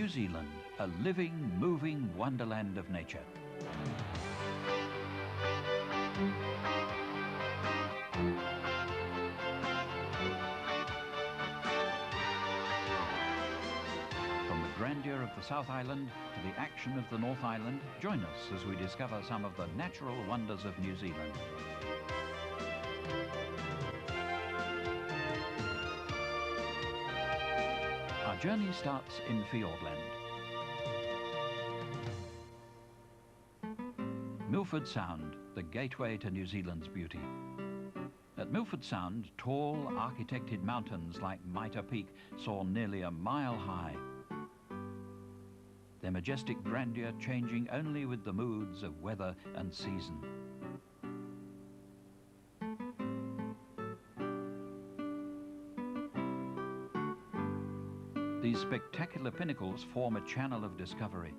New Zealand, a living, moving wonderland of nature. From the grandeur of the South Island to the action of the North Island, join us as we discover some of the natural wonders of New Zealand. Our journey starts in Fiordland. Milford Sound, the gateway to New Zealand's beauty. At Milford Sound, tall, architected mountains like Mitre Peak soar nearly a mile high. Their majestic grandeur changing only with the moods of weather and season. These spectacular pinnacles form a channel of discovery.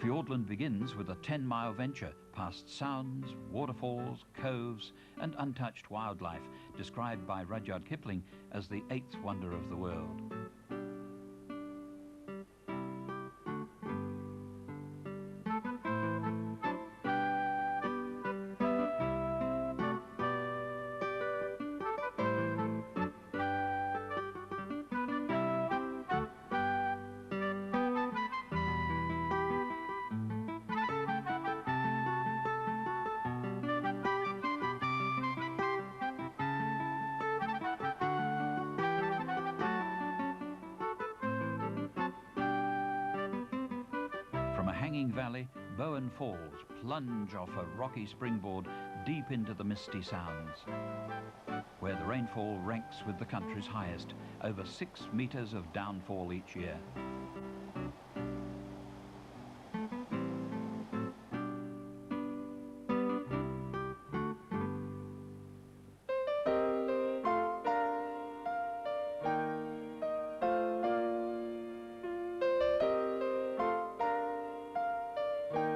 Fiordland begins with a 10-mile venture past sounds, waterfalls, coves and untouched wildlife, described by Rudyard Kipling as the eighth wonder of the world. From a hanging valley, Bowen Falls plunge off a rocky springboard deep into the misty sounds, where the rainfall ranks with the country's highest, over 6 metres of downfall each year.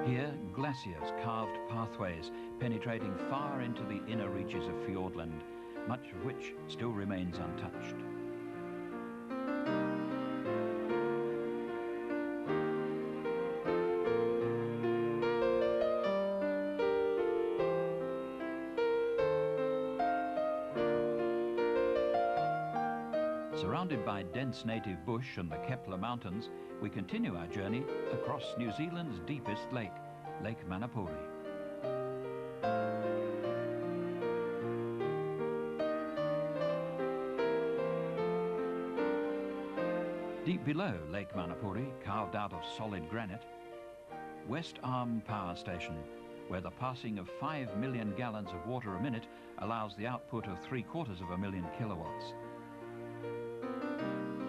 Here, glaciers carved pathways penetrating far into the inner reaches of Fiordland, much of which still remains untouched. Surrounded by dense native bush and the Kepler Mountains, we continue our journey across New Zealand's deepest lake, Lake Manapuri. Deep below Lake Manapuri, carved out of solid granite, West Arm Power Station, where the passing of 5 million gallons of water a minute allows the output of 750,000 kilowatts.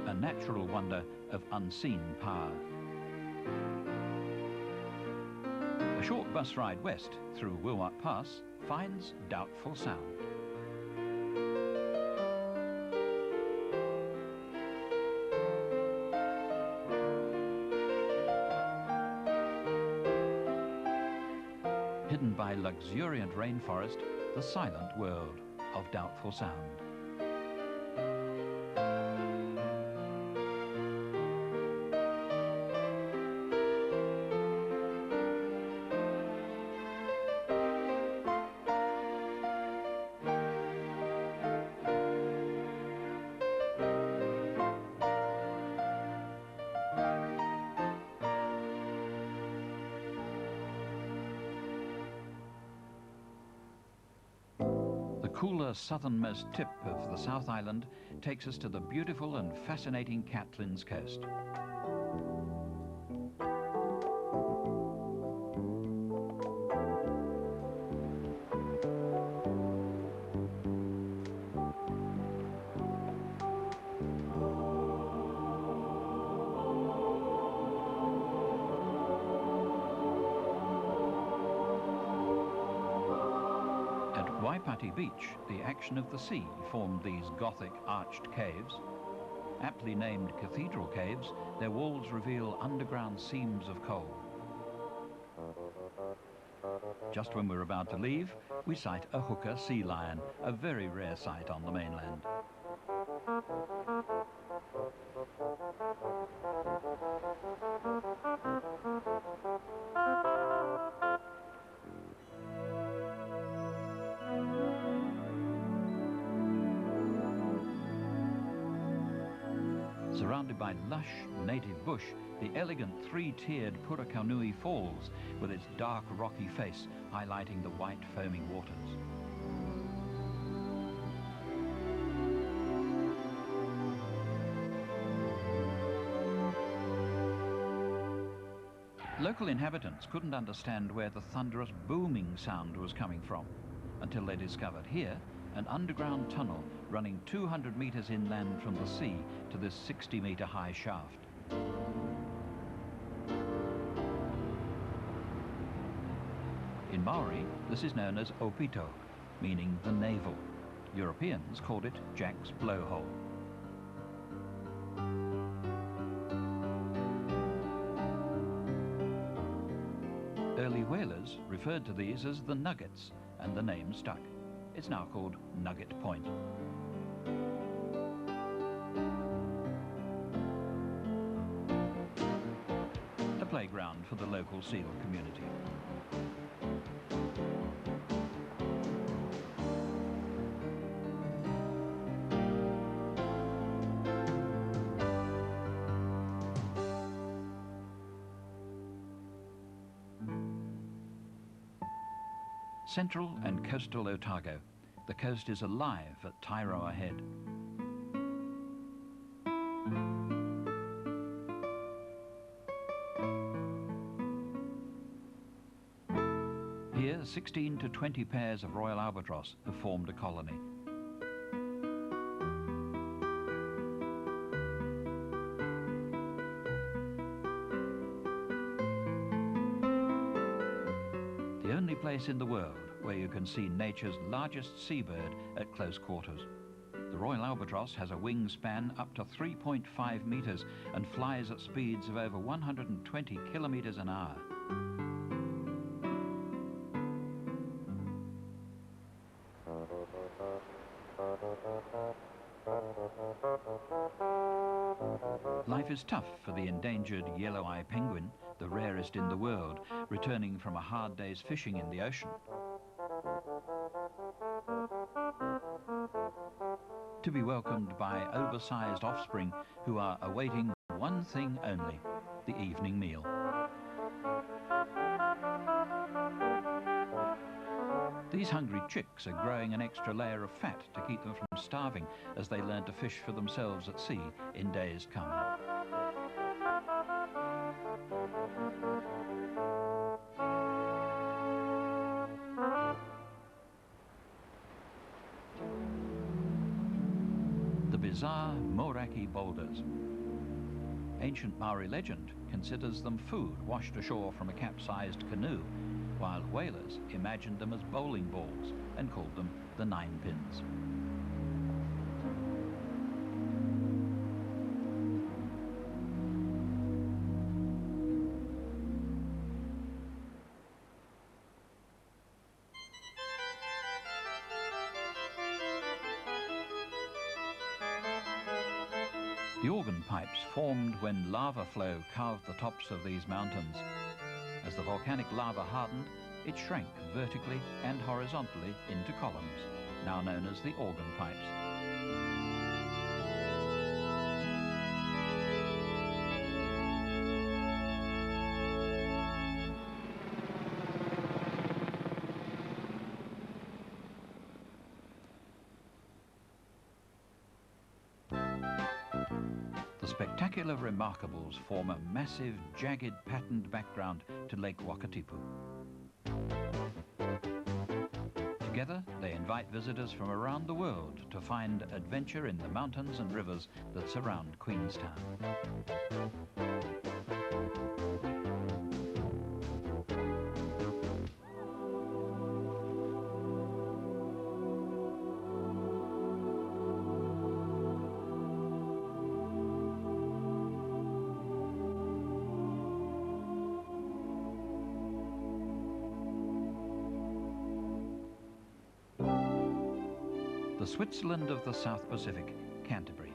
A natural wonder of unseen power. A short bus ride west through Wilmot Pass finds Doubtful Sound. Hidden by luxuriant rainforest, the silent world of Doubtful Sound. The cooler southernmost tip of the South Island takes us to the beautiful and fascinating Catlins Coast. Waipati Beach, the action of the sea formed these Gothic arched caves. Aptly named cathedral caves, their walls reveal underground seams of coal. Just when we're about to leave, we sight a hooker sea lion, a very rare sight on the mainland. Surrounded by lush native bush, the elegant three-tiered Purakaunui Falls, with its dark rocky face highlighting the white foaming waters. Local inhabitants couldn't understand where the thunderous booming sound was coming from, until they discovered here an underground tunnel running 200 metres inland from the sea to this 60-metre high shaft. In Maori, this is known as opito, meaning the navel. Europeans called it Jack's blowhole. Early whalers referred to these as the nuggets, and the name stuck. It's now called Nugget Point. A playground for the local seal community. Central and coastal Otago. The coast is alive at Tairoa Head. Here, 16 to 20 pairs of royal albatross have formed a colony. The only place in the world where you can see nature's largest seabird at close quarters. The royal albatross has a wingspan up to 3.5 metres and flies at speeds of over 120 kilometres an hour. Life is tough for the endangered yellow-eye penguin, the rarest in the world, returning from a hard day's fishing in the ocean. To be welcomed by oversized offspring who are awaiting one thing only, the evening meal. These hungry chicks are growing an extra layer of fat to keep them from starving as they learn to fish for themselves at sea in days come. The bizarre Moraki boulders. Ancient Maori legend considers them food washed ashore from a capsized canoe, while whalers imagined them as bowling balls and called them the nine pins. The organ pipes formed when lava flow carved the tops of these mountains. As the volcanic lava hardened, it shrank vertically and horizontally into columns, now known as the organ pipes. The spectacular remarkables form a massive, jagged, patterned background to Lake Wakatipu. Together, they invite visitors from around the world to find adventure in the mountains and rivers that surround Queenstown. The Switzerland of the South Pacific, Canterbury.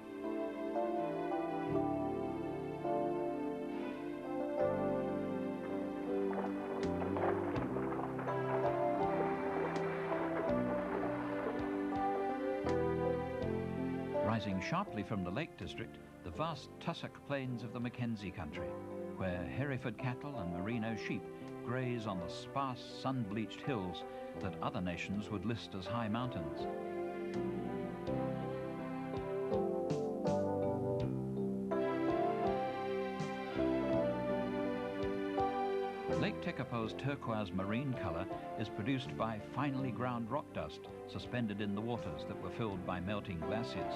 Rising sharply from the Lake District, the vast tussock plains of the Mackenzie country, where Hereford cattle and merino sheep graze on the sparse, sun-bleached hills that other nations would list as high mountains. Lake Tekapo's turquoise marine colour is produced by finely ground rock dust suspended in the waters that were filled by melting glaciers.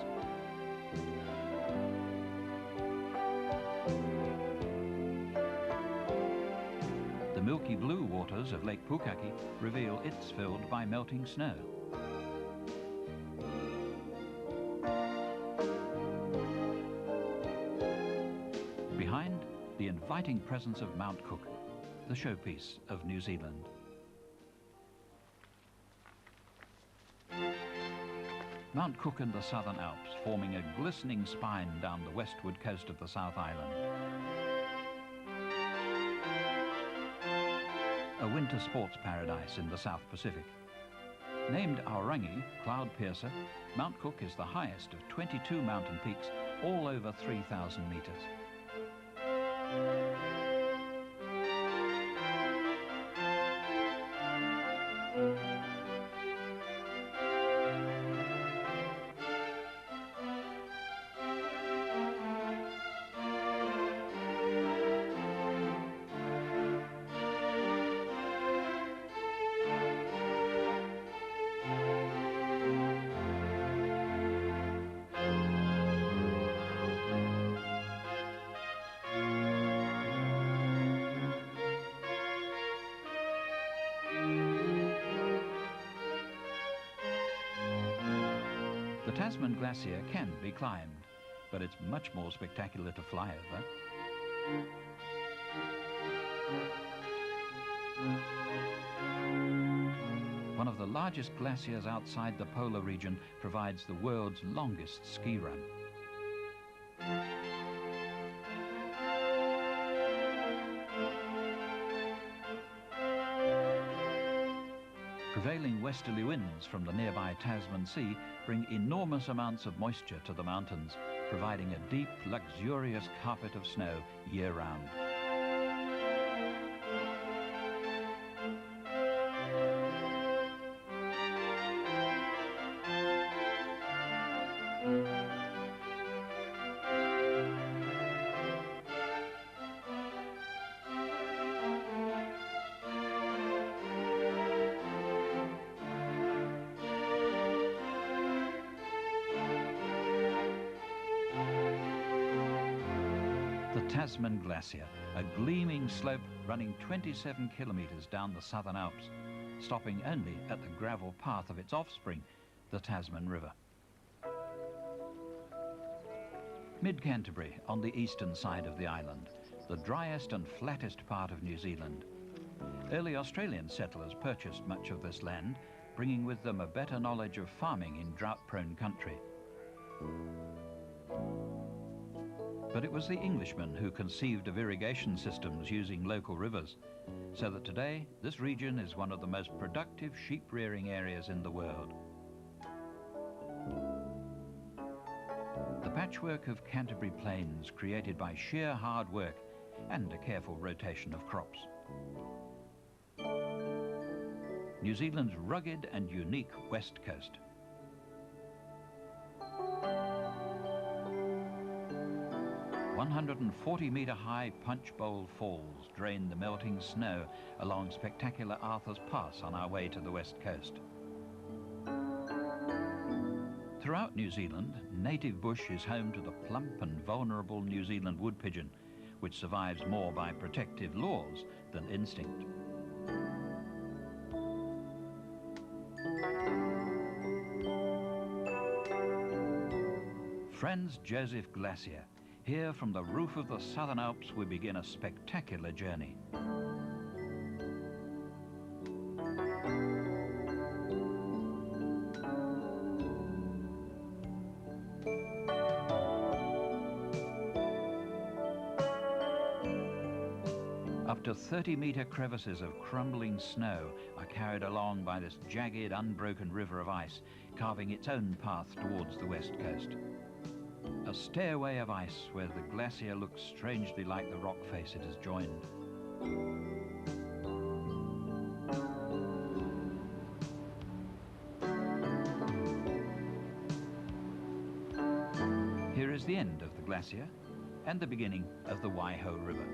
The milky blue waters of Lake Pukaki reveal it's filled by melting snow. Behind, the inviting presence of Mount Cook, the showpiece of New Zealand. Mount Cook and the Southern Alps forming a glistening spine down the westward coast of the South Island. A winter sports paradise in the South Pacific. Named Aorangi, Cloud Piercer, Mount Cook is the highest of 22 mountain peaks, all over 3,000 metres. The Tasman Glacier can be climbed, but it's much more spectacular to fly over. One of the largest glaciers outside the polar region provides the world's longest ski run. Prevailing westerly winds from the nearby Tasman Sea bring enormous amounts of moisture to the mountains, providing a deep, luxurious carpet of snow year-round. Tasman Glacier, a gleaming slope running 27 kilometres down the Southern Alps, stopping only at the gravel path of its offspring, the Tasman River. Mid-Canterbury, on the eastern side of the island, the driest and flattest part of New Zealand. Early Australian settlers purchased much of this land, bringing with them a better knowledge of farming in drought-prone country. But it was the Englishmen who conceived of irrigation systems using local rivers, so that today this region is one of the most productive sheep-rearing areas in the world. The patchwork of Canterbury Plains created by sheer hard work and a careful rotation of crops. New Zealand's rugged and unique west coast. "140-metre-high Punch Bowl Falls drain the melting snow along spectacular Arthur's Pass on our way to the west coast." Throughout New Zealand, native bush is home to the plump and vulnerable New Zealand wood pigeon, which survives more by protective laws than instinct. Franz Josef Glacier. Here from the roof of the Southern Alps we begin a spectacular journey. Up to 30-metre crevices of crumbling snow are carried along by this jagged, unbroken river of ice, carving its own path towards the west coast. A stairway of ice where the glacier looks strangely like the rock face it has joined. Here is the end of the glacier and the beginning of the Waiho River.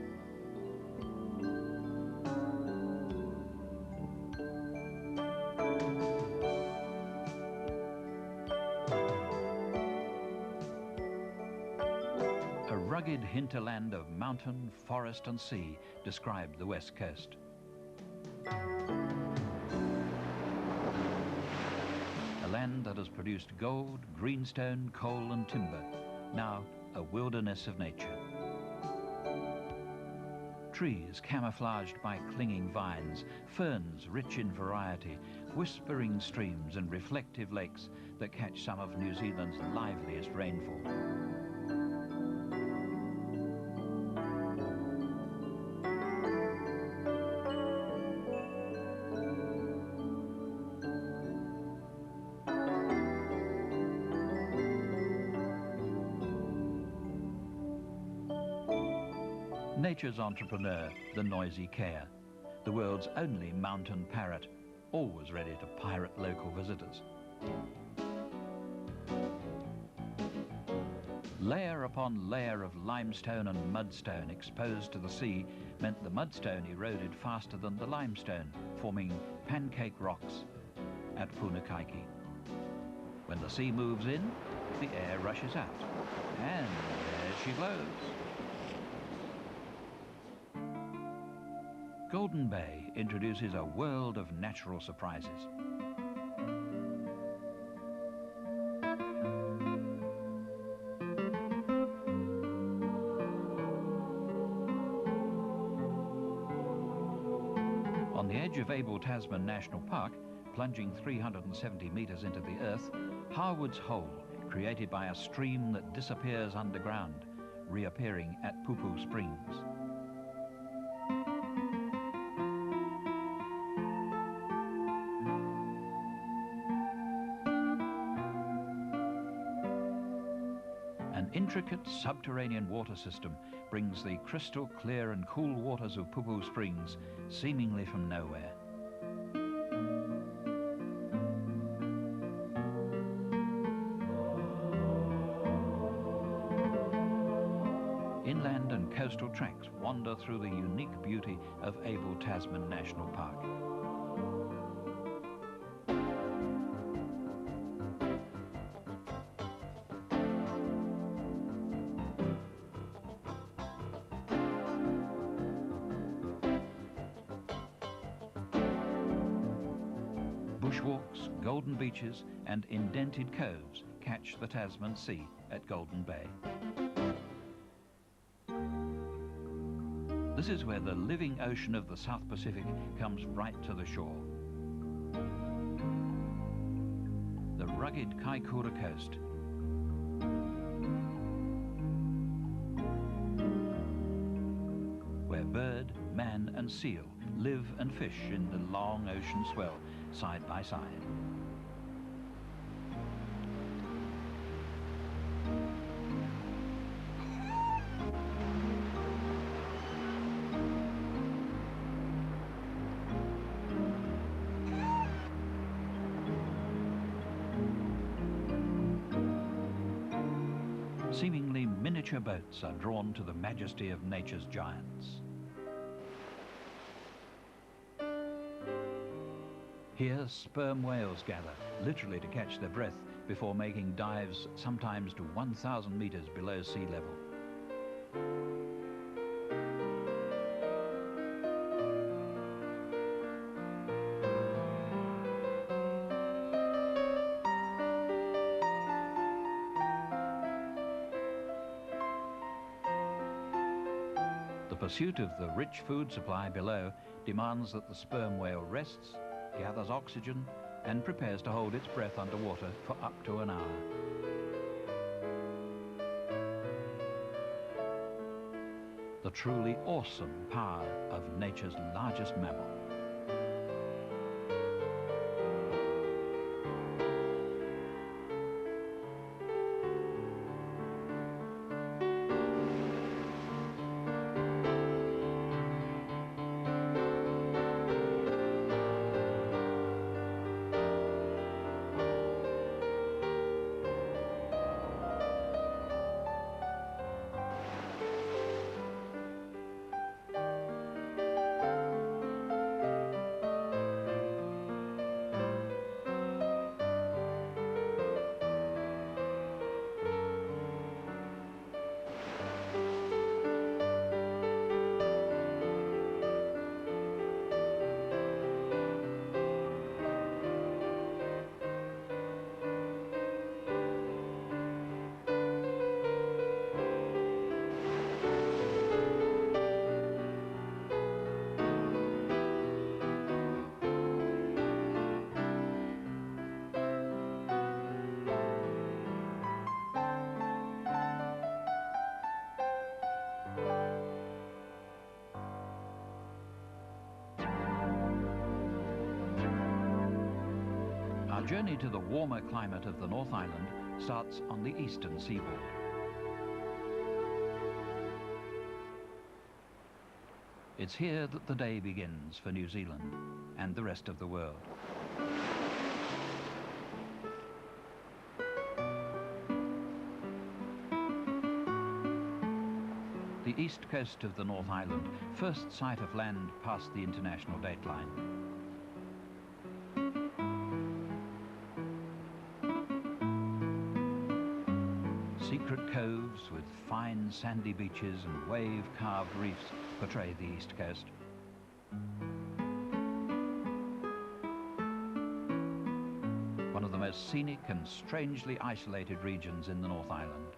A rugged hinterland of mountain, forest and sea describe the west coast. A land that has produced gold, greenstone, coal and timber, now a wilderness of nature. Trees camouflaged by clinging vines, ferns rich in variety, whispering streams and reflective lakes that catch some of New Zealand's liveliest rainfall. Nature's entrepreneur, the noisy kea, the world's only mountain parrot, always ready to pirate local visitors. Layer upon layer of limestone and mudstone exposed to the sea meant the mudstone eroded faster than the limestone, forming pancake rocks at Punakaiki. When the sea moves in, the air rushes out, and there she blows. Golden Bay introduces a world of natural surprises. On the edge of Abel Tasman National Park, plunging 370 metres into the earth, Harwood's Hole, created by a stream that disappears underground, reappearing at Pupu Springs. An intricate subterranean water system brings the crystal clear and cool waters of Pupu Springs seemingly from nowhere. Inland and coastal tracks wander through the unique beauty of Abel Tasman National Park. Bushwalks, golden beaches and indented coves catch the Tasman Sea at Golden Bay. This is where the living ocean of the South Pacific comes right to the shore. The rugged Kaikoura coast, where bird, man and seal live and fish in the long ocean swell, side by side. Seemingly miniature boats are drawn to the majesty of nature's giants. Here, sperm whales gather, literally to catch their breath, before making dives sometimes to 1,000 meters below sea level. The pursuit of the rich food supply below demands that the sperm whale rests, gathers oxygen and prepares to hold its breath underwater for up to an hour. the truly awesome power of nature's largest mammal. Our journey to the warmer climate of the North Island starts on the eastern seaboard. It's here that the day begins for New Zealand and the rest of the world. The east coast of the North Island, first sight of land past the international dateline. Secret coves with fine sandy beaches and wave-carved reefs portray the east coast. One of the most scenic and strangely isolated regions in the North Island.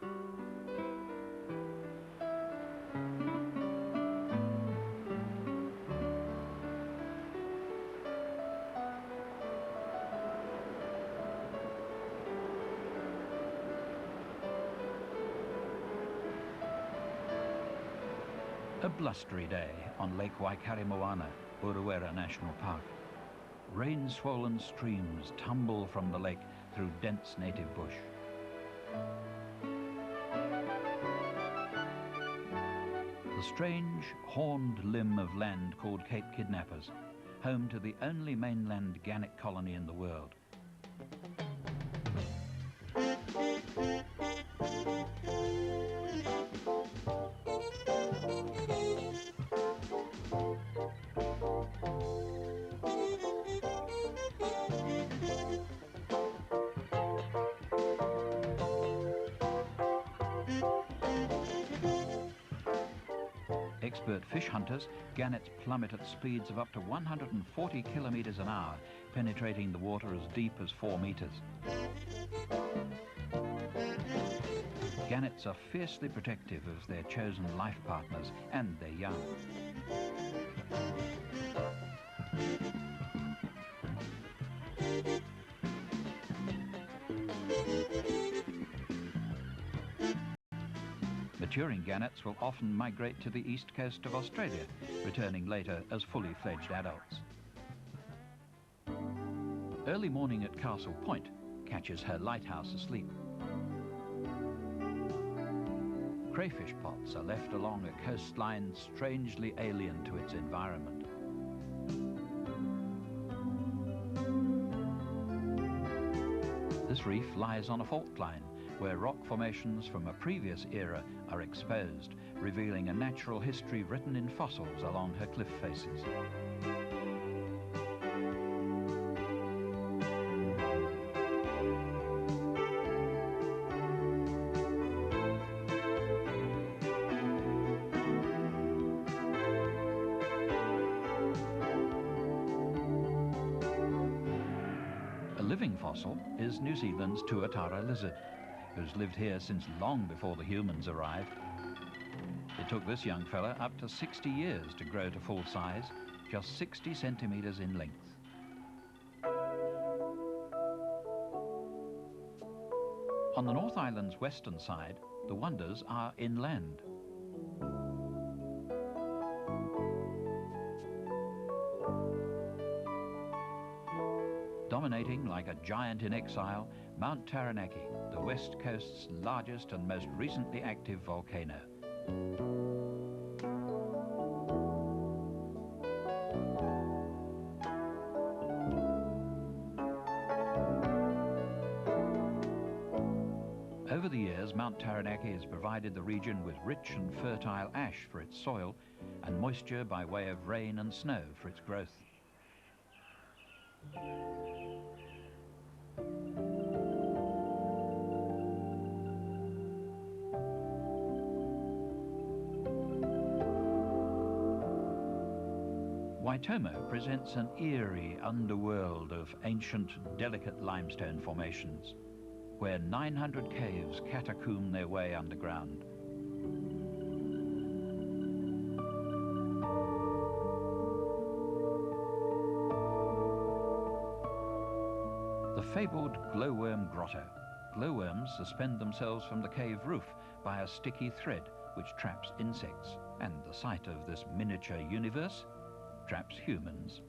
A blustery day on Lake Waikaremoana, Urewera National Park. Rain-swollen streams tumble from the lake through dense native bush. The strange, horned limb of land called Cape Kidnappers, home to the only mainland gannet colony in the world. Expert fish hunters, gannets plummet at speeds of up to 140 kilometers an hour, penetrating the water as deep as 4 meters. Gannets are fiercely protective of their chosen life partners and their young. Maturing gannets will often migrate to the east coast of Australia, returning later as fully fledged adults. Early morning at Castle Point catches her lighthouse asleep. Crayfish pots are left along a coastline strangely alien to its environment. This reef lies on a fault line where rock formations from a previous era are exposed, revealing a natural history written in fossils along her cliff faces. A living fossil is New Zealand's tuatara lizard, who's lived here since long before the humans arrived. It took this young fella up to 60 years to grow to full size, just 60 centimeters in length. On the North Island's western side, the wonders are inland. Dominating like a giant in exile, Mount Taranaki, the west coast's largest and most recently active volcano. Over the years, Mount Taranaki has provided the region with rich and fertile ash for its soil and moisture by way of rain and snow for its growth. Waitomo presents an eerie underworld of ancient, delicate limestone formations, where 900 caves catacomb their way underground. The fabled glowworm grotto. Glowworms suspend themselves from the cave roof by a sticky thread which traps insects, and the sight of this miniature universe traps humans.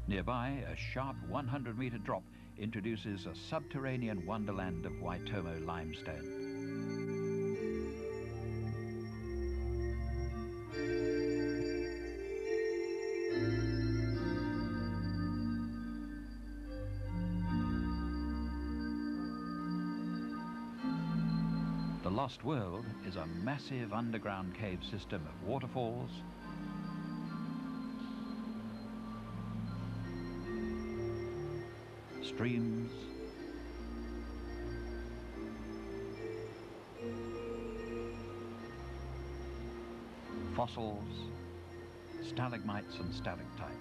Nearby, a sharp 100-meter drop introduces a subterranean wonderland of Waitomo limestone. The Lost World is a massive underground cave system of waterfalls, streams, fossils, stalagmites and stalactites.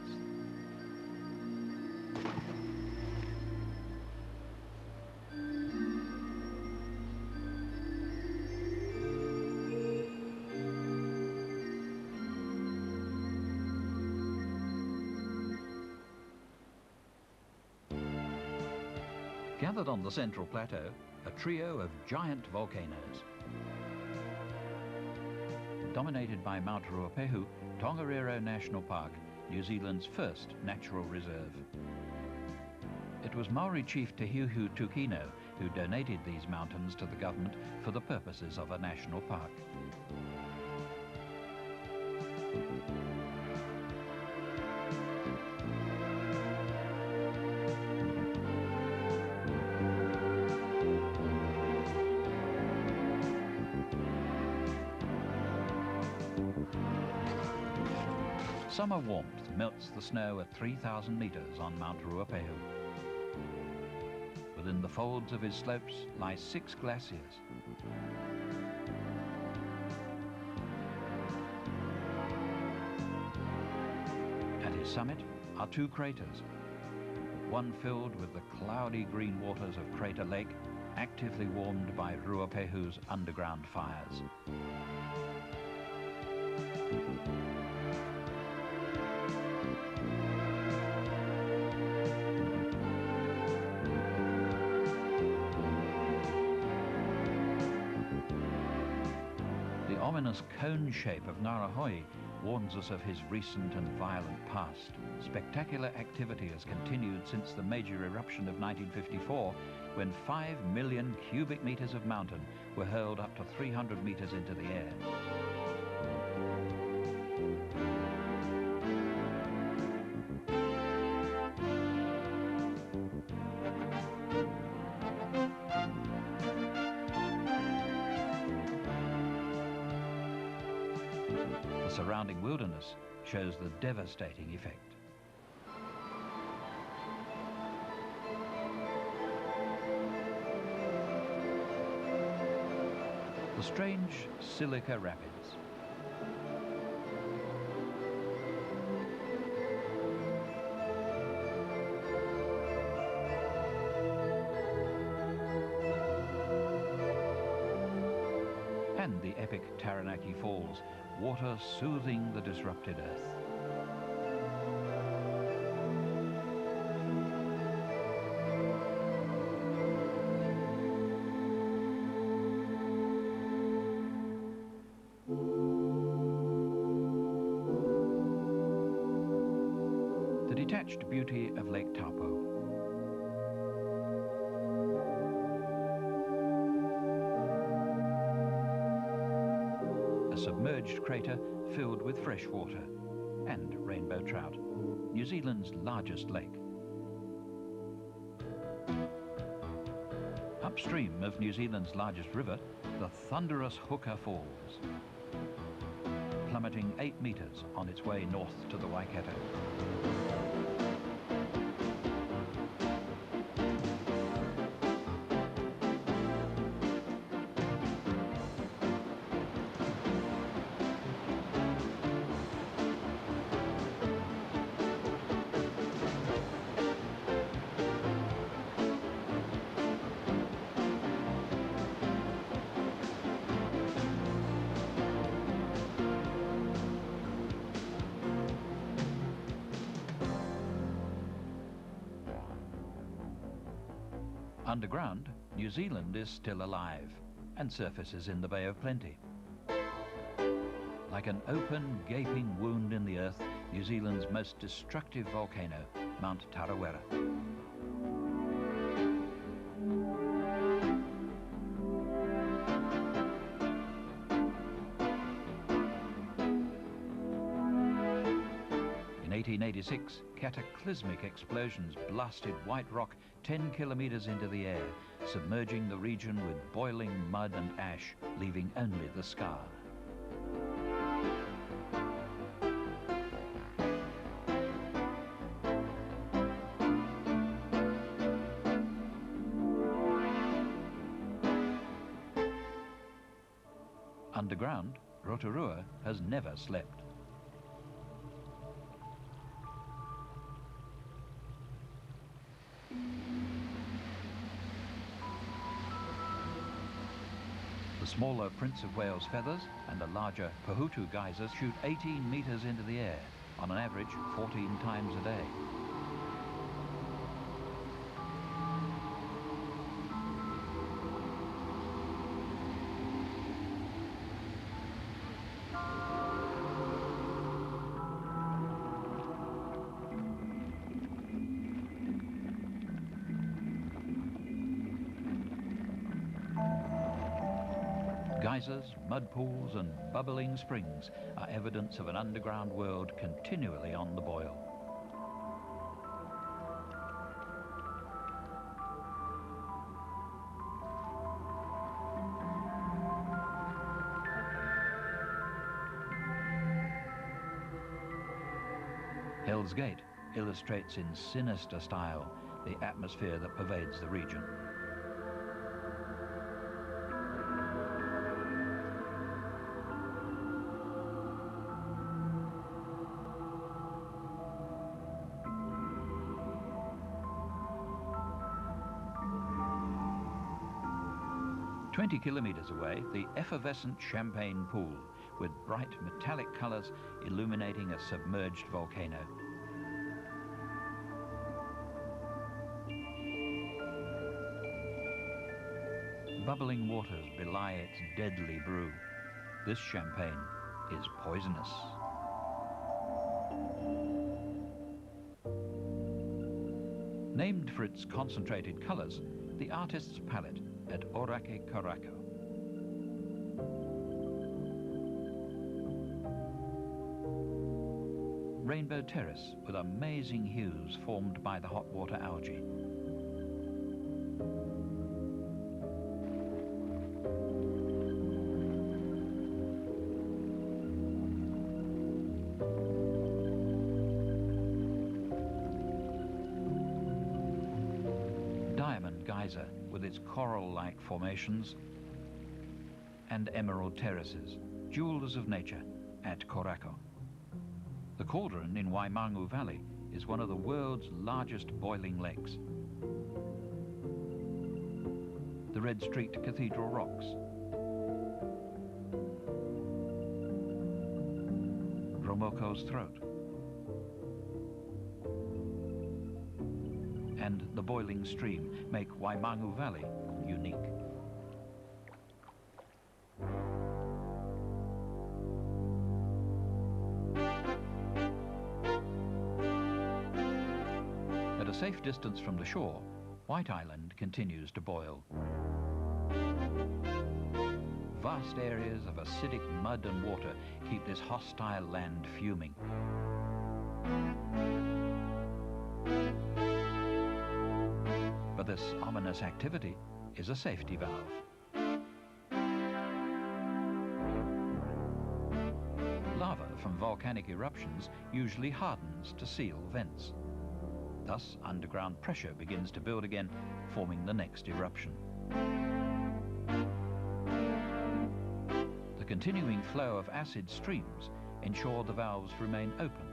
Gathered on the central plateau, a trio of giant volcanoes. Dominated by Mount Ruapehu, Tongariro National Park, New Zealand's first natural reserve. It was Maori chief Te Hiuhu Tukino who donated these mountains to the government for the purposes of a national park. Summer warmth melts the snow at 3,000 meters on Mount Ruapehu. Within the folds of his slopes lie 6 glaciers. At his summit are 2 craters, one filled with the cloudy green waters of Crater Lake, actively warmed by Ruapehu's underground fires. The ominous cone shape of Narahoi warns us of his recent and violent past. Spectacular activity has continued since the major eruption of 1954, when 5 million cubic meters of mountain were hurled up to 300 meters into the air. The surrounding wilderness shows the devastating effect. The strange Silica Rapids. And the epic Taranaki Falls, water soothing the disrupted earth. detached beauty of Lake Taupo. A submerged crater filled with fresh water and rainbow trout, New Zealand's largest lake. Upstream of New Zealand's largest river, the thunderous Hooker Falls, plummeting 8 metres on its way north to the Waikato. Underground, New Zealand is still alive and surfaces in the Bay of Plenty. Like an open, gaping wound in the earth, New Zealand's most destructive volcano, Mount Tarawera. In 1886, cataclysmic explosions blasted white rock 10 kilometres into the air, submerging the region with boiling mud and ash, leaving only the scar. Underground, Rotorua has never slept. The smaller Prince of Wales feathers and the larger Pahutu geysers shoot 18 metres into the air, on an average 14 times a day. Geysers, mud pools and bubbling springs are evidence of an underground world continually on the boil. Hell's Gate illustrates in sinister style the atmosphere that pervades the region. "20 kilometres away, the effervescent Champagne Pool, with bright metallic colours illuminating a submerged volcano. Bubbling waters belie its deadly brew. This champagne is poisonous. Named for its concentrated colours, the artist's palette at Orake Korako. Rainbow terrace with amazing hues formed by the hot water algae. Diamond geyser with its coral-like formations, and emerald terraces, jewels of nature at Korako. The cauldron in Waimangu Valley is one of the world's largest boiling lakes. The red-streaked cathedral rocks, Romoko's throat, and the boiling stream make Waimangu Valley unique. safe distance from the shore, White Island continues to boil. Vast areas of acidic mud and water keep this hostile land fuming. But this ominous activity is a safety valve. Lava from volcanic eruptions usually hardens to seal vents. Thus, underground pressure begins to build again, forming the next eruption. The continuing flow of acid streams ensure the valves remain open